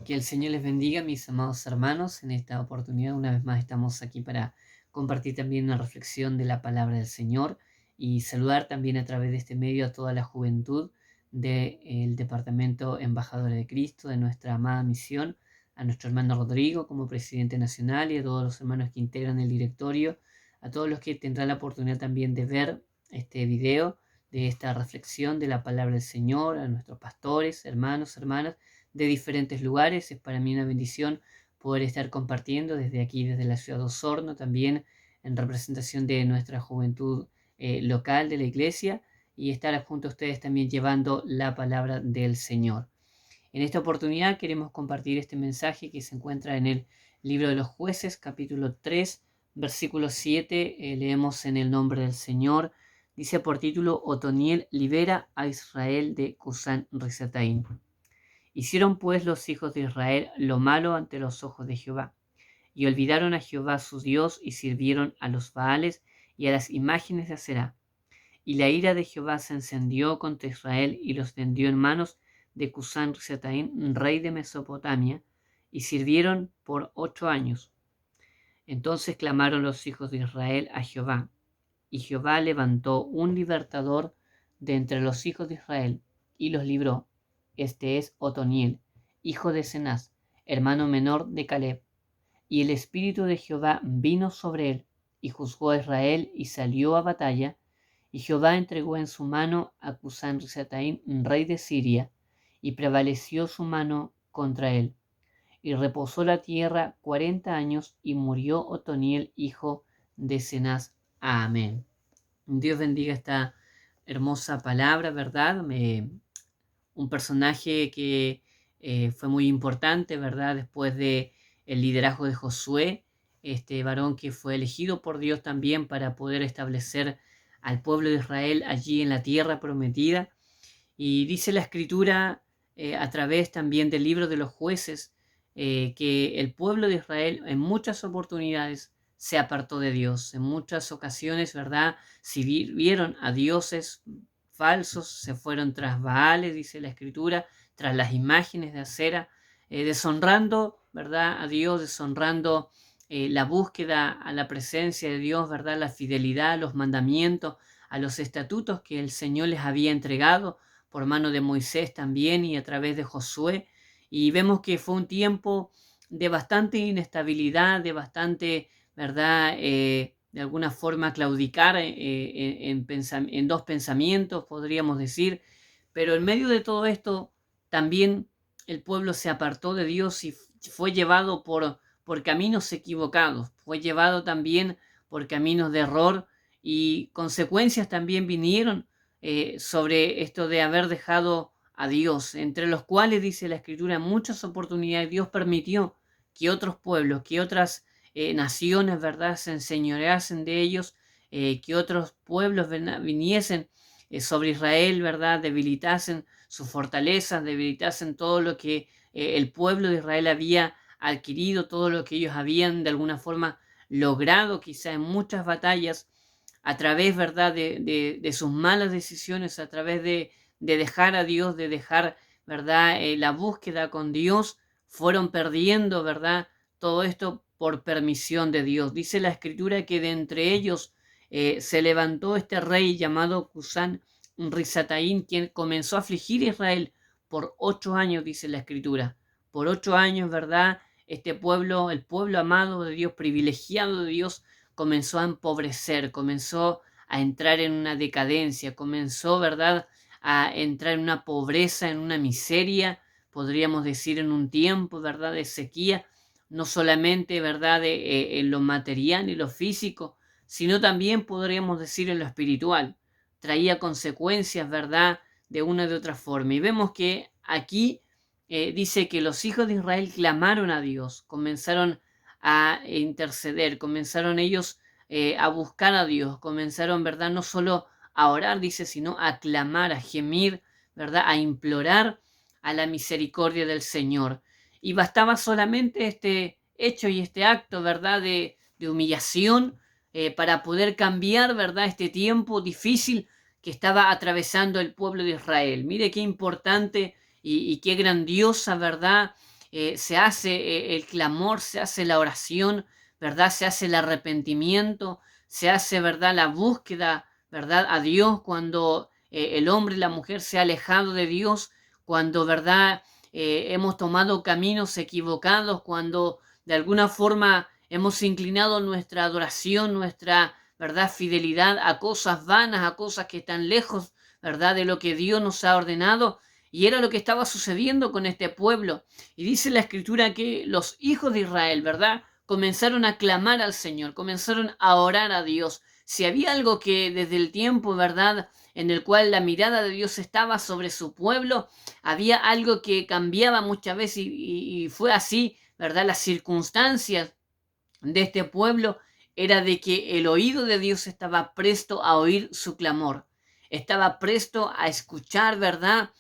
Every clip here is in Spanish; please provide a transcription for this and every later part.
Que el Señor les bendiga, mis amados hermanos. En esta oportunidad, una vez más, estamos aquí para compartir también una reflexión de la palabra del Señor y saludar también a través de este medio a toda la juventud del Departamento Embajadores de Cristo, de nuestra amada misión, a nuestro hermano Rodrigo como presidente nacional y a todos los hermanos que integran el directorio, a todos los que tendrán la oportunidad también de ver este video de esta reflexión de la palabra del Señor, a nuestros pastores, hermanos, hermanas de diferentes lugares. Es para mí una bendición poder estar compartiendo desde aquí, desde la ciudad de Osorno, también en representación de nuestra juventud local de la iglesia, y estar junto a ustedes también llevando la palabra del Señor. En esta oportunidad queremos compartir este mensaje que se encuentra en el libro de los Jueces, capítulo 3, versículo 7. Leemos en el nombre del Señor. Dice por título: Otoniel libera a Israel de Cusán Risataim. Hicieron pues los hijos de Israel lo malo ante los ojos de Jehová, y olvidaron a Jehová su Dios, y sirvieron a los Baales y a las imágenes de Aserá. Y la ira de Jehová se encendió contra Israel, y los vendió en manos de Cusán Risataim, rey de Mesopotamia, y sirvieron por 8 años. Entonces clamaron los hijos de Israel a Jehová, y Jehová levantó un libertador de entre los hijos de Israel, y los libró. Este es Otoniel, hijo de Cenaz, hermano menor de Caleb. Y el espíritu de Jehová vino sobre él, y juzgó a Israel, y salió a batalla. Y Jehová entregó en su mano a Cusán Risataim, rey de Siria, y prevaleció su mano contra él. Y reposó la tierra 40 años, y murió Otoniel, hijo de Cenaz. Amén. Dios bendiga esta hermosa palabra, ¿verdad? Un personaje que fue muy importante, ¿verdad? Después de el liderazgo de Josué, este varón que fue elegido por Dios también para poder establecer al pueblo de Israel allí en la tierra prometida. Y dice la Escritura a través también del libro de los Jueces que el pueblo de Israel en muchas oportunidades se apartó de Dios. En muchas ocasiones, ¿verdad? Sirvieron a dioses falsos, se fueron tras Baales, dice la Escritura, tras las imágenes de Acera, deshonrando, ¿verdad? A Dios, deshonrando la búsqueda a la presencia de Dios, ¿verdad? La fidelidad a los mandamientos, a los estatutos que el Señor les había entregado por mano de Moisés también y a través de Josué. Y vemos que fue un tiempo de bastante inestabilidad, de bastante, ¿verdad? De alguna forma claudicar en dos pensamientos, podríamos decir. Pero en medio de todo esto, también el pueblo se apartó de Dios y fue llevado por caminos equivocados, fue llevado también por caminos de error, y consecuencias también vinieron sobre esto de haber dejado a Dios, entre los cuales dice la Escritura en muchas oportunidades Dios permitió que otros pueblos, que otras naciones, ¿verdad?, se enseñoreasen de ellos, que otros pueblos viniesen sobre Israel, ¿verdad?, debilitasen sus fortalezas, debilitasen todo lo que el pueblo de Israel había adquirido, todo lo que ellos habían de alguna forma logrado, quizá en muchas batallas, a través, ¿verdad?, de sus malas decisiones, a través de dejar a Dios, de dejar, ¿verdad?, la búsqueda con Dios, fueron perdiendo, ¿verdad?, todo esto por permisión de Dios. Dice la Escritura que de entre ellos se levantó este rey llamado Cusán Risataim, quien comenzó a afligir a Israel por 8 años, dice la Escritura. Por 8 años, ¿verdad?, este pueblo, el pueblo amado de Dios, privilegiado de Dios, comenzó a empobrecer, comenzó a entrar en una decadencia, comenzó, ¿verdad?, a entrar en una pobreza, en una miseria, podríamos decir, en un tiempo, ¿verdad?, de sequía, no solamente, ¿verdad?, en lo material y lo físico, sino también podríamos decir en lo espiritual. Traía consecuencias, ¿verdad?, de una y de otra forma. Y vemos que aquí dice que los hijos de Israel clamaron a Dios, comenzaron a interceder, comenzaron ellos a buscar a Dios, comenzaron, ¿verdad?, no solo a orar, dice, sino a clamar, a gemir, ¿verdad?, a implorar a la misericordia del Señor. Y bastaba solamente este hecho y este acto, ¿verdad?, de humillación para poder cambiar, ¿verdad?, este tiempo difícil que estaba atravesando el pueblo de Israel. Mire qué importante y qué grandiosa, ¿verdad?, se hace el clamor, se hace la oración, ¿verdad? Se hace el arrepentimiento, se hace, ¿verdad? La búsqueda, ¿verdad? A Dios cuando el hombre y la mujer se ha alejado de Dios, cuando, ¿verdad? Hemos tomado caminos equivocados, cuando de alguna forma hemos inclinado nuestra adoración, nuestra, ¿verdad? Fidelidad a cosas vanas, a cosas que están lejos, ¿verdad? De lo que Dios nos ha ordenado. Y era lo que estaba sucediendo con este pueblo. Y dice la escritura que los hijos de Israel, ¿verdad? Comenzaron a clamar al Señor, comenzaron a orar a Dios. Si había algo que desde el tiempo, ¿verdad?, en el cual la mirada de Dios estaba sobre su pueblo, había algo que cambiaba muchas veces y fue así, ¿verdad? Las circunstancias de este pueblo era de que el oído de Dios estaba presto a oír su clamor, estaba presto a escuchar, ¿verdad?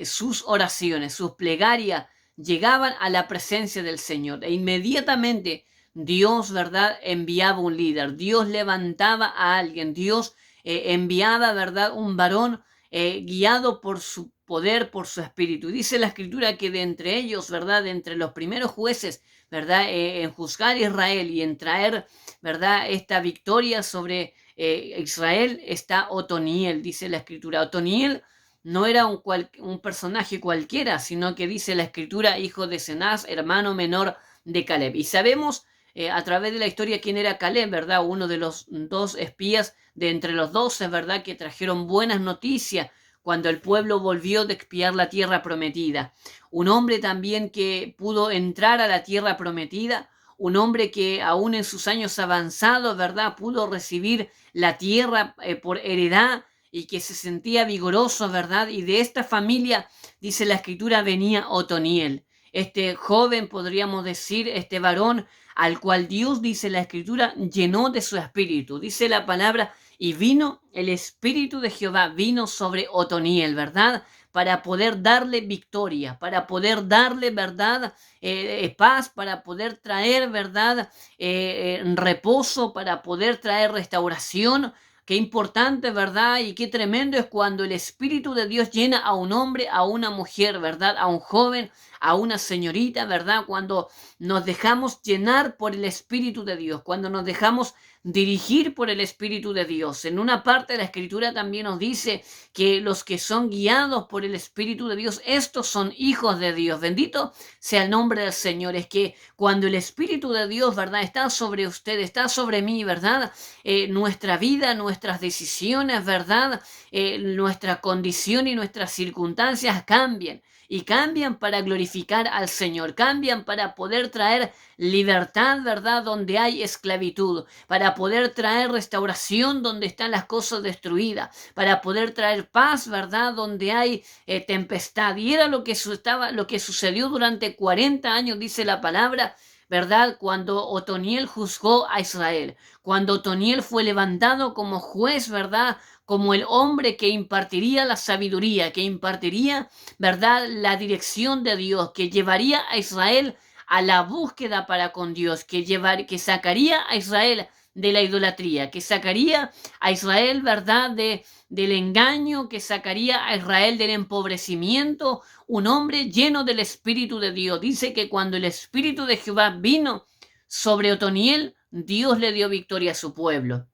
Sus oraciones, sus plegarias llegaban a la presencia del Señor e inmediatamente Dios, ¿verdad? Enviaba un líder, Dios levantaba a alguien, Dios enviaba, ¿verdad? Un varón guiado por su poder, por su espíritu. Dice la escritura que de entre ellos, ¿verdad? De entre los primeros jueces, ¿verdad? En juzgar a Israel y en traer, ¿verdad? Esta victoria sobre Israel está Otoniel, dice la escritura. Otoniel no era un personaje cualquiera, sino que dice la escritura, hijo de Cenaz, hermano menor de Caleb. Y sabemos a través de la historia quién era Caleb, ¿verdad? Uno de los dos espías de entre los 12, ¿verdad? Que trajeron buenas noticias cuando el pueblo volvió de expiar la tierra prometida. Un hombre también que pudo entrar a la tierra prometida, un hombre que aún en sus años avanzados, ¿verdad? Pudo recibir la tierra por heredad y que se sentía vigoroso, ¿verdad? Y de esta familia, dice la escritura, venía Otoniel. Este joven, podríamos decir, este varón, al cual Dios, dice la escritura, llenó de su espíritu. Dice la palabra, y vino el espíritu de Jehová, vino sobre Otoniel, ¿verdad? Para poder darle victoria, para poder darle, ¿verdad? Paz, para poder traer, ¿verdad? Reposo, para poder traer restauración. Qué importante, ¿verdad? Y qué tremendo es cuando el Espíritu de Dios llena a un hombre, a una mujer, ¿verdad? A un joven, a una señorita, ¿verdad? Cuando nos dejamos llenar por el Espíritu de Dios, cuando nos dejamos dirigir por el Espíritu de Dios. En una parte de la Escritura también nos dice que los que son guiados por el Espíritu de Dios, estos son hijos de Dios. Bendito sea el nombre del Señor. Es que cuando el Espíritu de Dios, ¿verdad?, está sobre usted, está sobre mí, ¿verdad? Nuestra vida, nuestras decisiones, ¿verdad? Nuestra condición y nuestras circunstancias cambian. Y cambian para glorificar al Señor, cambian para poder traer libertad, ¿verdad?, donde hay esclavitud, para poder traer restauración donde están las cosas destruidas, para poder traer paz, ¿verdad?, donde hay tempestad. Y era lo que sucedió durante 40 años, dice la palabra, ¿verdad? Cuando Otoniel juzgó a Israel, cuando Otoniel fue levantado como juez, ¿verdad?, como el hombre que impartiría la sabiduría, que impartiría, ¿verdad?, la dirección de Dios, que llevaría a Israel a la búsqueda para con Dios, que sacaría a Israel de la idolatría, que sacaría a Israel, ¿verdad?, del engaño, que sacaría a Israel del empobrecimiento, un hombre lleno del Espíritu de Dios. Dice que cuando el Espíritu de Jehová vino sobre Otoniel, Dios le dio victoria a su pueblo.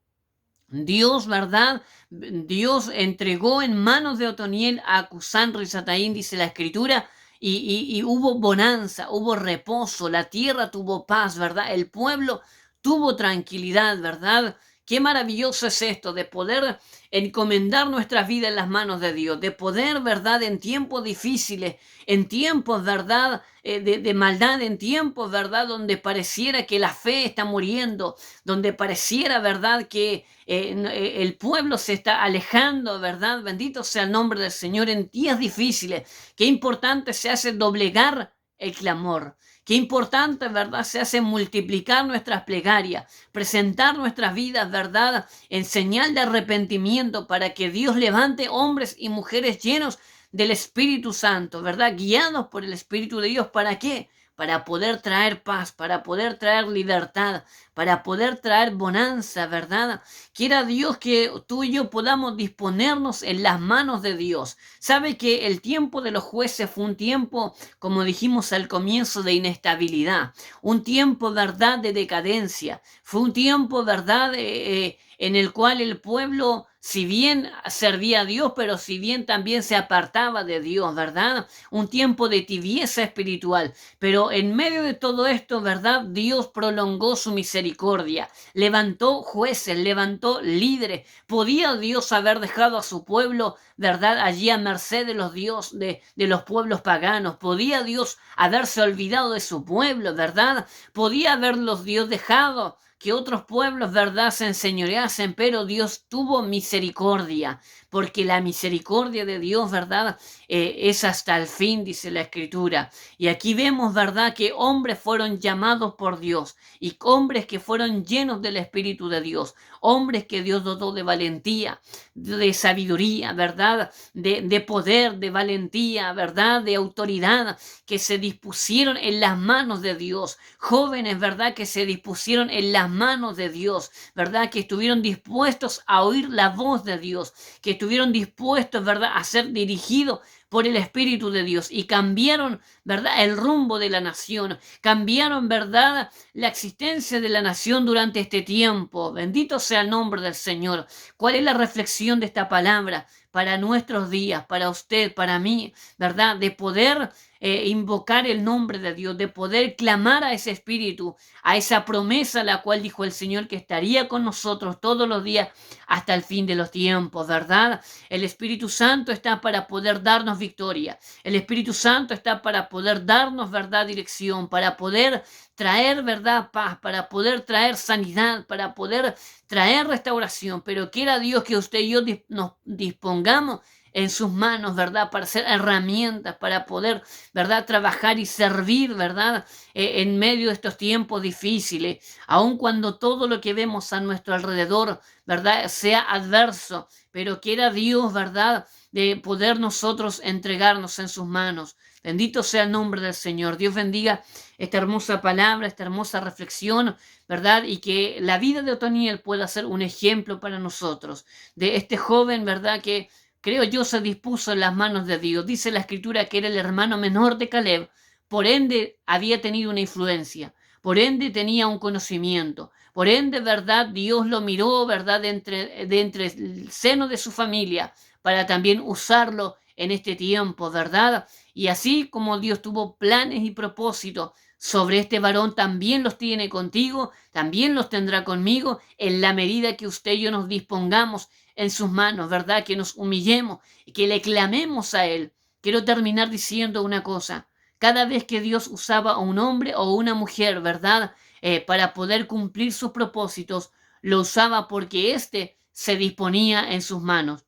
Dios, ¿verdad? Dios entregó en manos de Otoniel a Cusán Risataín, dice la escritura, y hubo bonanza, hubo reposo, la tierra tuvo paz, ¿verdad? El pueblo tuvo tranquilidad, ¿verdad? Qué maravilloso es esto de poder encomendar nuestras vidas en las manos de Dios, de poder, ¿verdad?, en tiempos difíciles, en tiempos, ¿verdad?, de maldad, en tiempos, ¿verdad?, donde pareciera que la fe está muriendo, donde pareciera, ¿verdad?, que el pueblo se está alejando, ¿verdad? Bendito sea el nombre del Señor en días difíciles. Qué importante se hace doblegar el clamor. Qué importante, ¿verdad?, se hace multiplicar nuestras plegarias, presentar nuestras vidas, ¿verdad?, en señal de arrepentimiento para que Dios levante hombres y mujeres llenos del Espíritu Santo, ¿verdad?, guiados por el Espíritu de Dios. ¿Para qué? para poder traer paz, para poder traer libertad, para poder traer bonanza, ¿verdad? Quiera Dios que tú y yo podamos disponernos en las manos de Dios. Sabe que el tiempo de los jueces fue un tiempo, como dijimos al comienzo, de inestabilidad, un tiempo, ¿verdad?, de decadencia. Fue un tiempo, ¿verdad?, en el cual el pueblo, si bien servía a Dios, pero si bien también se apartaba de Dios, ¿verdad? Un tiempo de tibieza espiritual. Pero en medio de todo esto, ¿verdad? Dios prolongó su misericordia, levantó jueces, levantó líderes. ¿Podía Dios haber dejado a su pueblo, ¿verdad?, allí a merced de de los pueblos paganos? ¿Podía Dios haberse olvidado de su pueblo, ¿verdad? ¿Podía haberlos Dios dejado que otros pueblos, verdad, se enseñoreasen? Pero Dios tuvo misericordia, porque la misericordia de Dios, verdad, es hasta el fin, dice la Escritura. Y aquí vemos, verdad, que hombres fueron llamados por Dios, y hombres que fueron llenos del Espíritu de Dios, hombres que Dios dotó de valentía, de sabiduría, verdad, de poder, de valentía, verdad, de autoridad, que se dispusieron en las manos de Dios, jóvenes, verdad, que se dispusieron en las manos de Dios, verdad, que estuvieron dispuestos a oír la voz de Dios, que estuvieron dispuestos, verdad, a ser dirigidos por el Espíritu de Dios, y cambiaron, verdad, el rumbo de la nación, cambiaron, verdad, la existencia de la nación durante este tiempo. Bendito sea el nombre del Señor. ¿Cuál es la reflexión de esta palabra para nuestros días, para usted, para mí, verdad? De poder invocar el nombre de Dios, de poder clamar a ese Espíritu, a esa promesa la cual dijo el Señor que estaría con nosotros todos los días hasta el fin de los tiempos, ¿verdad? El Espíritu Santo está para poder darnos victoria. El Espíritu Santo está para poder darnos, verdad, dirección, para poder traer, verdad, paz, para poder traer sanidad, para poder traer restauración. Pero quiera Dios que usted y yo nos dispongamos en sus manos, ¿verdad? Para ser herramientas, para poder, ¿verdad?, trabajar y servir, ¿verdad?, en medio de estos tiempos difíciles, aun cuando todo lo que vemos a nuestro alrededor, ¿verdad?, sea adverso, pero quiera Dios, ¿verdad?, de poder nosotros entregarnos en sus manos. Bendito sea el nombre del Señor. Dios bendiga esta hermosa palabra, esta hermosa reflexión, ¿verdad? Y que la vida de Otoniel pueda ser un ejemplo para nosotros, de este joven, ¿verdad?, que creo yo se dispuso en las manos de Dios. Dice la Escritura que era el hermano menor de Caleb, por ende había tenido una influencia, por ende tenía un conocimiento, por ende, ¿verdad?, Dios lo miró, ¿verdad?, de entre el seno de su familia, para también usarlo en este tiempo, ¿verdad? Y así como Dios tuvo planes y propósitos sobre este varón, también los tiene contigo, también los tendrá conmigo, en la medida que usted y yo nos dispongamos en sus manos, ¿verdad? Que nos humillemos y que le clamemos a Él. Quiero terminar diciendo una cosa. Cada vez que Dios usaba a un hombre o una mujer, ¿verdad?, para poder cumplir sus propósitos, lo usaba porque éste se disponía en sus manos,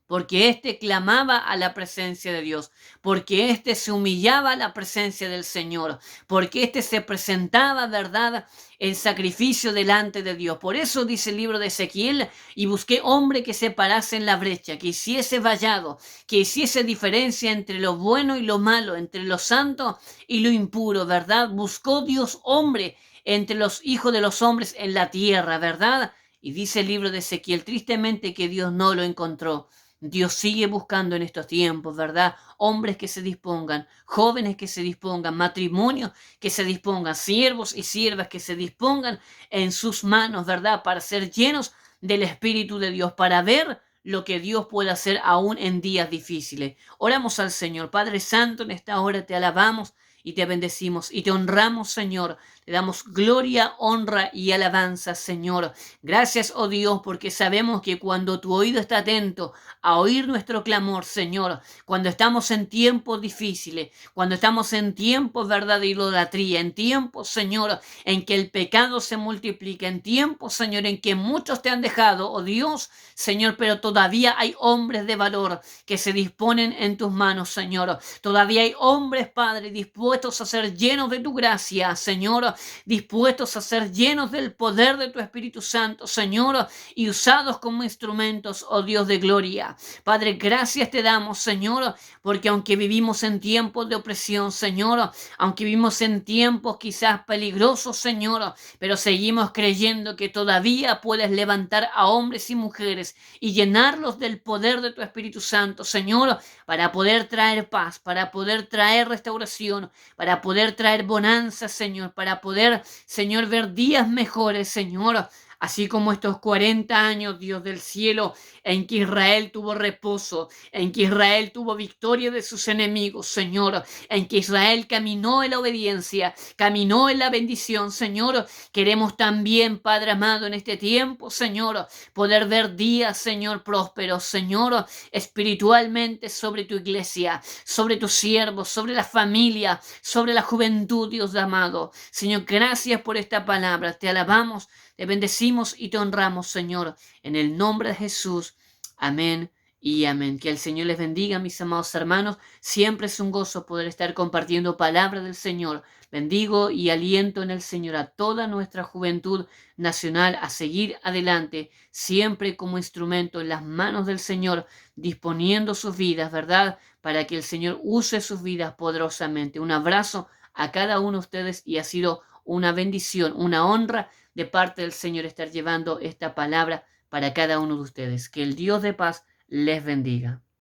porque éste clamaba a la presencia de Dios, porque éste se humillaba a la presencia del Señor, porque éste se presentaba, ¿verdad?, en sacrificio delante de Dios. Por eso dice el libro de Ezequiel: y busqué hombre que se parase en la brecha, que hiciese vallado, que hiciese diferencia entre lo bueno y lo malo, entre lo santo y lo impuro, ¿verdad? Buscó Dios hombre entre los hijos de los hombres en la tierra, ¿verdad? Y dice el libro de Ezequiel tristemente que Dios no lo encontró. Dios sigue buscando en estos tiempos, ¿verdad? Hombres que se dispongan, jóvenes que se dispongan, matrimonios que se dispongan, siervos y siervas que se dispongan en sus manos, ¿verdad?, para ser llenos del Espíritu de Dios, para ver lo que Dios puede hacer aún en días difíciles. Oramos al Señor. Padre Santo, en esta hora te alabamos y te bendecimos y te honramos, Señor. Te damos gloria, honra y alabanza, Señor. Gracias, oh Dios, porque sabemos que cuando tu oído está atento a oír nuestro clamor, Señor, cuando estamos en tiempos difíciles, cuando estamos en tiempos, ¿verdad?, de idolatría, en tiempos, Señor, en que el pecado se multiplica, en tiempos, Señor, en que muchos te han dejado, oh Dios, Señor, pero todavía hay hombres de valor que se disponen en tus manos, Señor. Todavía hay hombres, Padre, dispuestos dispuestos a ser llenos de tu gracia, Señor, dispuestos a ser llenos del poder de tu Espíritu Santo, Señor, y usados como instrumentos, oh Dios de gloria. Padre, gracias te damos, Señor, porque aunque vivimos en tiempos de opresión, Señor, aunque vivimos en tiempos quizás peligrosos, Señor, pero seguimos creyendo que todavía puedes levantar a hombres y mujeres y llenarlos del poder de tu Espíritu Santo, Señor, para poder traer paz, para poder traer restauración, para poder traer bonanza, Señor, para poder, Señor, ver días mejores, Señor. Así como estos 40 años, Dios del cielo, en que Israel tuvo reposo, en que Israel tuvo victoria de sus enemigos, Señor, en que Israel caminó en la obediencia, caminó en la bendición, Señor. Queremos también, Padre amado, en este tiempo, Señor, poder ver días, Señor, prósperos, Señor, espiritualmente sobre tu iglesia, sobre tus siervos, sobre la familia, sobre la juventud, Dios amado. Señor, gracias por esta palabra. Te alabamos, te bendecimos y te honramos, Señor, en el nombre de Jesús. Amén y amén. Que el Señor les bendiga, mis amados hermanos. Siempre es un gozo poder estar compartiendo palabra del Señor. Bendigo y aliento en el Señor a toda nuestra juventud nacional a seguir adelante, siempre como instrumento en las manos del Señor, disponiendo sus vidas, ¿verdad? Para que el Señor use sus vidas poderosamente. Un abrazo a cada uno de ustedes y ha sido una bendición, una honra de parte del Señor estar llevando esta palabra para cada uno de ustedes. Que el Dios de paz les bendiga.